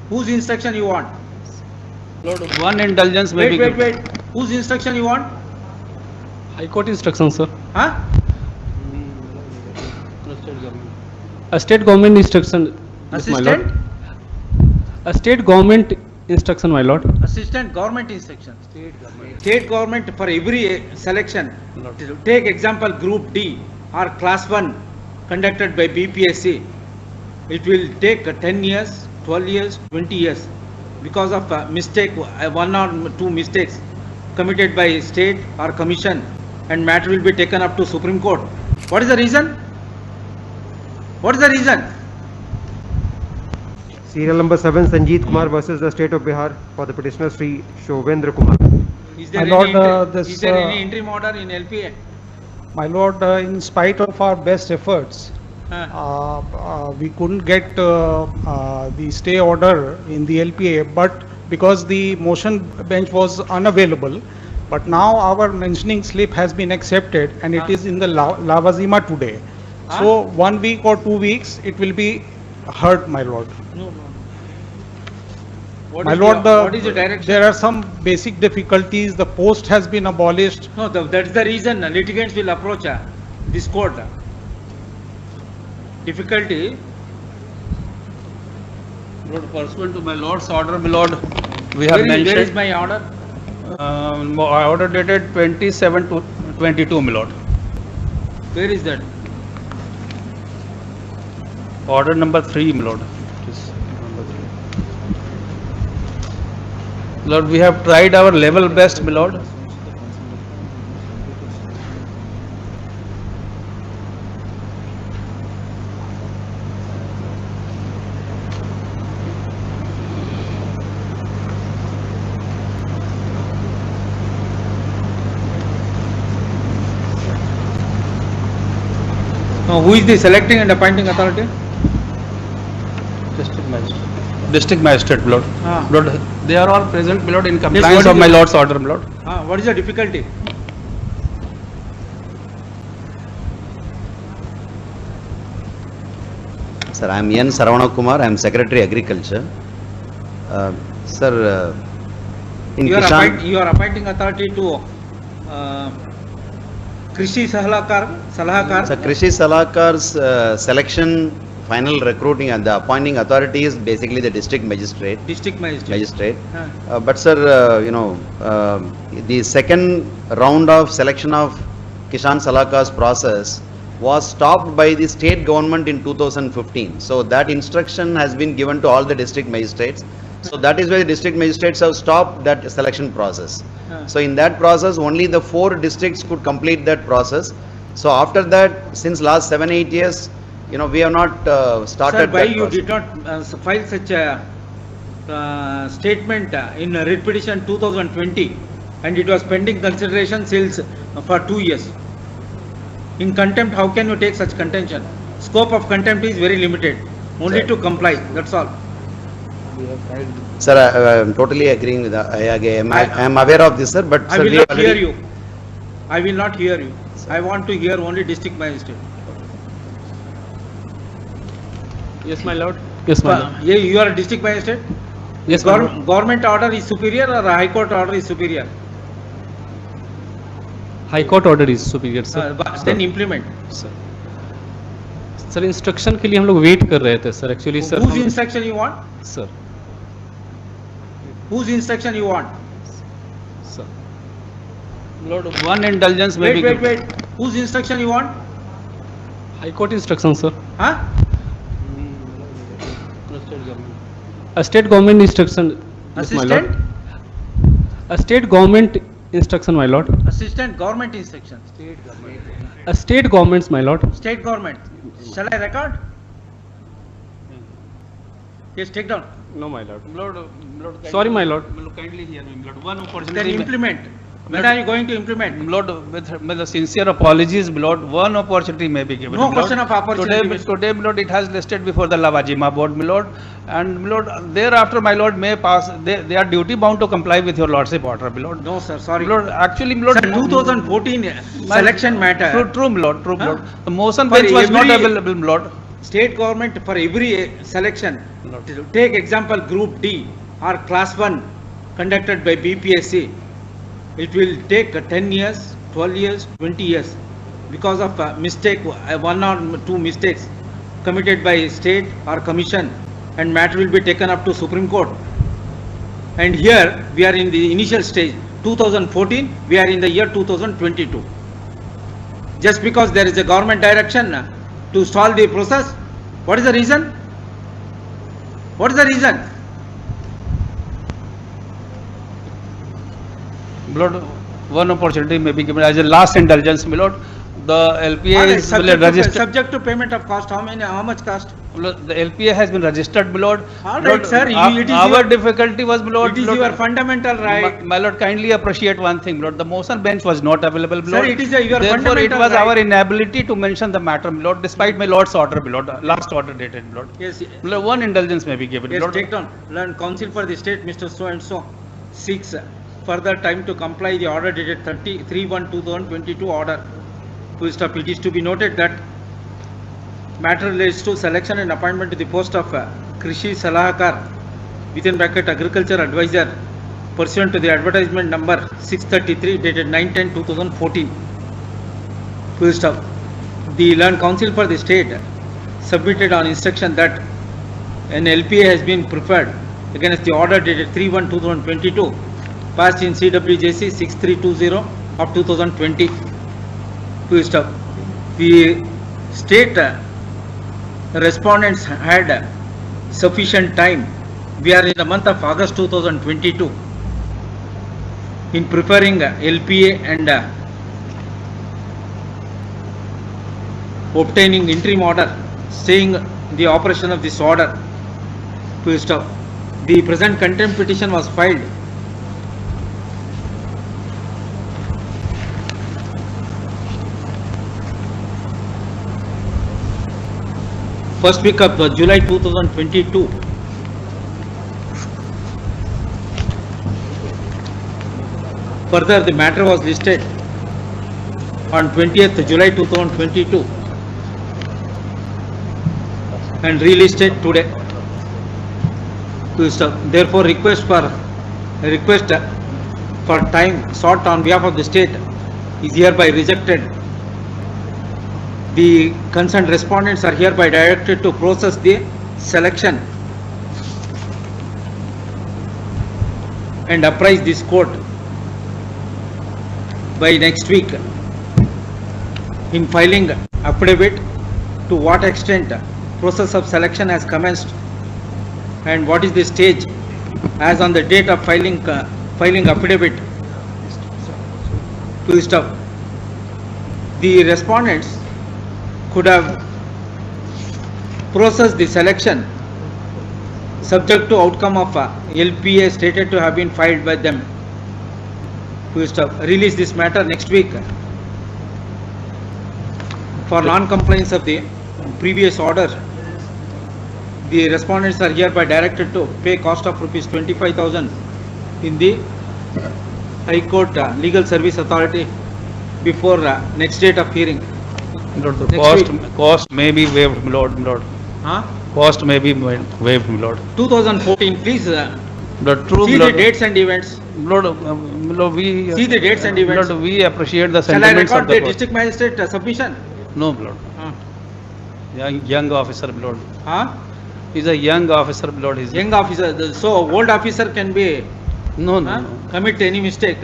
Whose instruction you want? Lord, one indulgence may be given. Wait. Whose instruction you want? High Court instruction, sir. Huh? A state government instruction. Yes, my lord. Assistant? A state government instruction, my lord. Assistant government instruction. State government for every selection. Take example Group D or Class 1 conducted by BPSC. It will take 10 years, 12 years, 20 years because of mistake, one or two mistakes committed by state or commission, and matter will be taken up to Supreme Court. What is the reason? What is the reason? Serial number 7, Sanjeet Kumar versus the State of Bihar, for the petitioner Sri Shovendra Kumar. Is there, My lord, is there any interim order in LPA? My lord, in spite of our best efforts, we couldn't get the stay order in the LPA, but because the motion bench was unavailable, but now our mentioning slip has been accepted and it is in the Lavazima today. So 1 week or 2 weeks it will be heard, my lord. No. My lord, What is the direction? there are some basic difficulties. The post has been abolished. No, that's the reason litigants will approach this court. Difficulty. Lord, pursuant to my lord's order, my lord, we have Where is mentioned. my order? Order dated 27 to 22, my lord. Where is that? Order number 3, my lord. It is number 3. Lord, we have tried our level best, my lord. No, who is the selecting and appointing authority? District magistrate. District magistrate, my lord. Ah. Lord, they are all present, my lord, in what compliance is of my it? lord's order, my lord. What is the difficulty? Sir, I am N. Saravana Kumar. I am Secretary Agriculture. Sir, in You are Kishan, appointing authority to Krishi Salahakar. Sir, Krishi Salakar's selection, final recruiting and the appointing authority is basically the district magistrate. District magistrate. But sir, the second round of selection of Kishan Salakar's process was stopped by the state government in 2015. So that instruction has been given to all the district magistrates. So that is why the district magistrates have stopped that selection process. So in that process, only the 4 districts could complete that process. So after that, since last 7-8 years, we have not started. Sir, why that you process. did not file such a statement in writ petition 2020, and it was pending consideration since for 2 years? In contempt, how can you take such contention? Scope of contempt is very limited, only Sir. to comply, that's all. Sir, I am totally agreeing with I am aware of this, sir, but I sir, will we not already- hear you. I will not hear you. I want to hear only district magistrate. Yes, my lord. Yes, my lord. You are a district magistrate? Yes, my lord. Government order is superior or a high court order is superior? High Court order is superior, sir. Then implement. Sir, sir instruction के लिए हम लोग wait कर रहे थे sir actually sir. Whose instruction you want? Sir. Whose instruction you want? Sir. Lord, one indulgence may be given. Wait. Whose instruction you want? High Court instruction, sir. Huh? A state government instruction. Yes, my lord. Assistant? A state government instruction, my lord. Assistant government instruction. A state government's, my lord. State government. Shall I record? Yes, take down. No, my lord. Sorry, my lord. Kindly hear me, my lord. One Then opportunity. implement. When are you going to implement? Lord, with the sincere apologies, Lord, one opportunity may be given. No Lord. question of opportunity. Today, Lord, it has listed before the Lavazima board, my Lord, and Lord, thereafter, my Lord, may pass. They are duty bound to comply with your Lordship order, my Lord. No, sir. Sorry. Lord, actually, my Lord, Sir, 2014 selection matter. True, my Lord. True, my Huh? Lord. The motion For bench was not every- available, my Lord. State government for every selection, take example Group D or Class 1 conducted by BPSC, it will take 10 years, 12 years, 20 years because of mistake, one or two mistakes committed by state or commission, and matter will be taken up to Supreme Court. And here we are in the initial stage, 2014, we are in the year 2022. Just because there is a government direction to stall the process, what is the reason? What is the reason? My lord, one opportunity may be given as a last indulgence, my lord. The LPA is registered. Subject to payment of cost, how much cost? The LPA has been registered, my lord. All right, sir, it is our your- difficulty was, my lord. It is your fundamental right. My lord, kindly appreciate one thing, my lord. The motion bench was not available, my Sir, lord. it is your Therefore, it fundamental was right. our inability to mention the matter, my lord, despite my lord's order, my lord, last order dated, my lord. Yes, My lord, one indulgence may be given, my yes, lord. take down. Learn counsel for the state, Mr. So and so, seeks further time to comply the order dated 3/1/2022 order. Full stop. It is to be noted that matter relates to selection and appointment to the post of Krishi Salahakar within bracket agriculture advisor pursuant to the advertisement number 633 dated 9/10/2014. Full stop. The learned counsel for the state submitted on instruction that an LPA has been preferred against the order dated 3/1/2022 passed in CWJC 6320 of 2020. Full stop. The state respondents had sufficient time. We are in the month of August 2022 in preparing LPA and obtaining interim order staying the operation of this order. Full stop. The present contempt petition was filed first week of July 2022. Further, the matter was listed on 20th July 2022 and relisted today. Therefore, request for time sought on behalf of the state is hereby rejected. The concerned respondents are hereby directed to process the selection and apprise this court by next week in filing affidavit to what extent process of selection has commenced and what is the stage as on the date of filing affidavit. To stop. The respondents could have processed the selection subject to outcome of LPA stated to have been filed by them. To stop. Release this matter next week for non-compliance of the previous order. The respondents are hereby directed to pay cost of rupees 25,000 in the High Court Legal Service Authority before next date of hearing. Lord, the Next cost may be waived, my lord, my lord. Huh? Cost may be waived, my lord. 2014, please The true, see my the lord, dates and events. my lord, we See the dates and events. Lord, we appreciate the Shall I sentiments of record the the court. district magistrate submission? No, my lord. Young officer, my lord. Huh? He's a young officer, my lord. He's Young officer, so old officer can be no, no, no. commit any mistake.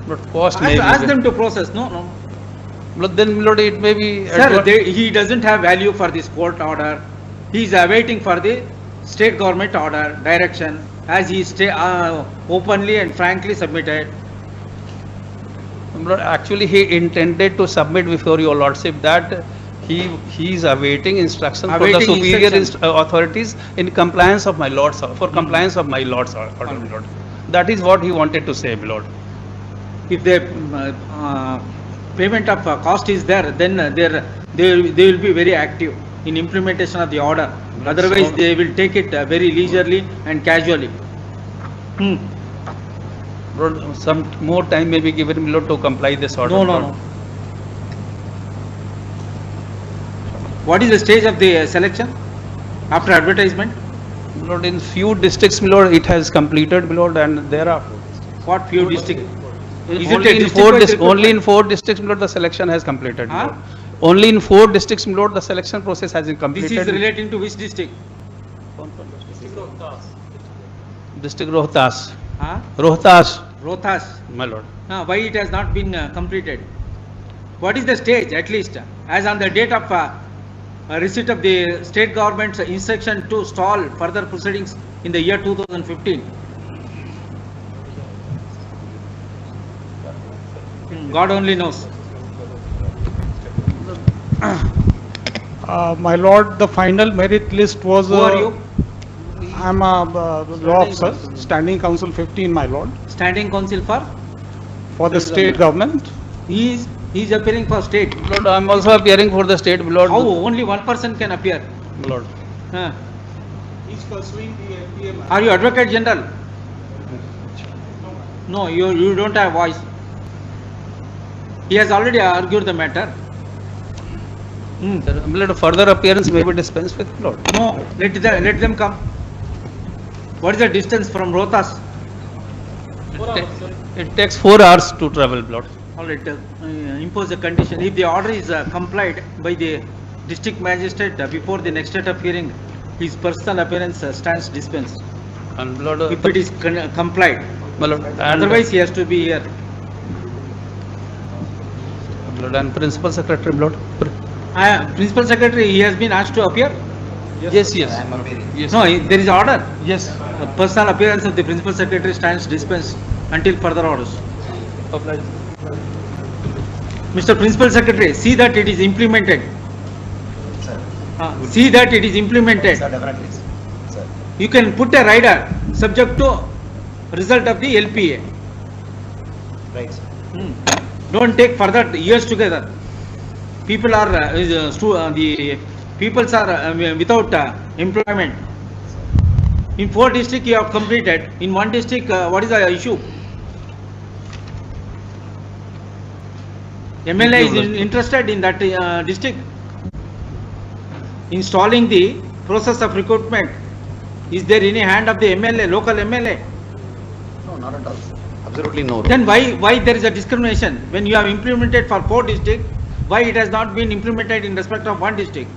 But cost may be. Ask them to process. No. But then, my lord, it may be. Sir, he doesn't have value for this court order. He is awaiting for the state government order direction as he openly and frankly submitted. My lord, actually, he intended to submit before your lordship that he is awaiting instruction for the Awaiting superior instruction. authorities in compliance of my lord's for compliance of my lord's order, my lord. That is what he wanted to say, my lord. If the payment of cost is there, then they will be very active in implementation of the order. Otherwise, So- they will take it very leisurely and casually. Lord, some more time may be given, my lord, to comply this order. No, my no, lord. no. What is the stage of the selection after advertisement? My lord, in few districts, my lord, it has completed, my lord, and there are What few districts? Is it only a in district-wise only in recruitment? 4 districts, my lord, the selection has completed. My Huh? lord. Only in 4 districts, my lord, the selection process has been This completed. is relating to which district? District Rohtas. Huh? Rohtas, Rohtas. my lord. Why it has not been completed? What is the stage at least as on the date of receipt of the state government's instruction to stall further proceedings in the year 2015? God only knows. My lord, the final merit list was. Who are you? I'm a law officer, standing counsel 15, my lord, Standing counsel for the state government. he is appearing for state. My lord, I am also appearing for the state, my lord. How only one person can appear? My lord. He's pursuing the LPA. Are you advocate general? No, you don't have voice. He has already argued the matter. Sir, my lord, further appearance may be dispensed with, my lord. No, let them come. What is the distance from Rohtas? It takes 4 hours to travel, my lord. All right, impose a condition. If the order is complied by the district magistrate before the next date of hearing, his personal appearance stands dispensed. And my lord, If it is complied, my lord, and otherwise he has to be here. my lord, and principal secretary, my lord. Principal secretary, he has been asked to appear. Yes, yes. Yes. No, there is order. Yes. The personal appearance of the principal secretary stands dispensed until further orders. Mr. Principal Secretary, see that it is implemented. See that it is implemented. Sir, definitely. Sir. You can put a rider subject to result of the LPA. Right, sir. Don't take further years together. People are the peoples are without employment. In 4 districts you have completed. In 1 district, what is the issue? MLA is interested in that district. Installing the process of recruitment. Is there any hand of the MLA, local MLA? No, not at all, sir. Absolutely no. Then why there is a discrimination when you have implemented for 4 districts? Why it has not been implemented in respect of 1 district?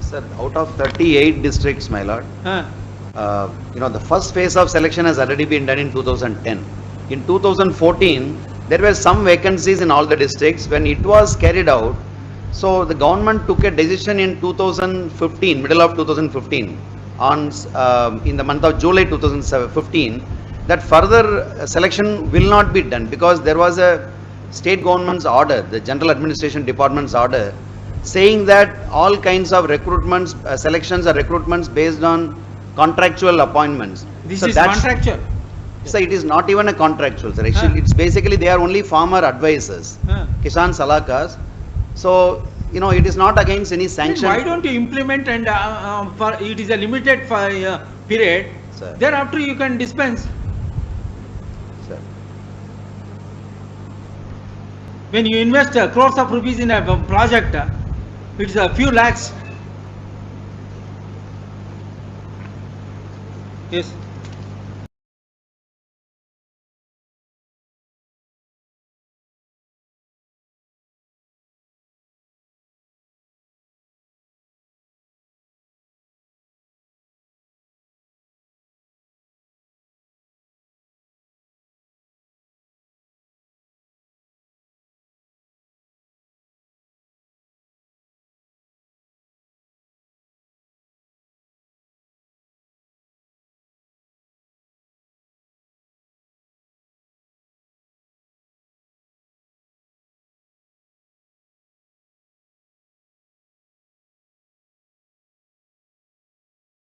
Sir, out of 38 districts, my lord, the first phase of selection has already been done in 2010. In 2014, there were some vacancies in all the districts. When it was carried out, so the government took a decision in 2015, middle of 2015, on in the month of July 2015, that further selection will not be done because there was a state government's order, the General Administration Department's order, saying that all kinds of recruitments, selections or recruitments based on contractual appointments. This So is that's- contractual. So it is not even a contractual, sir. Actually, it's basically they are only farmer advisors, Kisan Salakas. So, it is not against any Then sanction. why don't you implement and for it is a limited period, Sir. thereafter you can dispense. Sir. When you invest crores of rupees in a project, it's a few lakhs. Yes.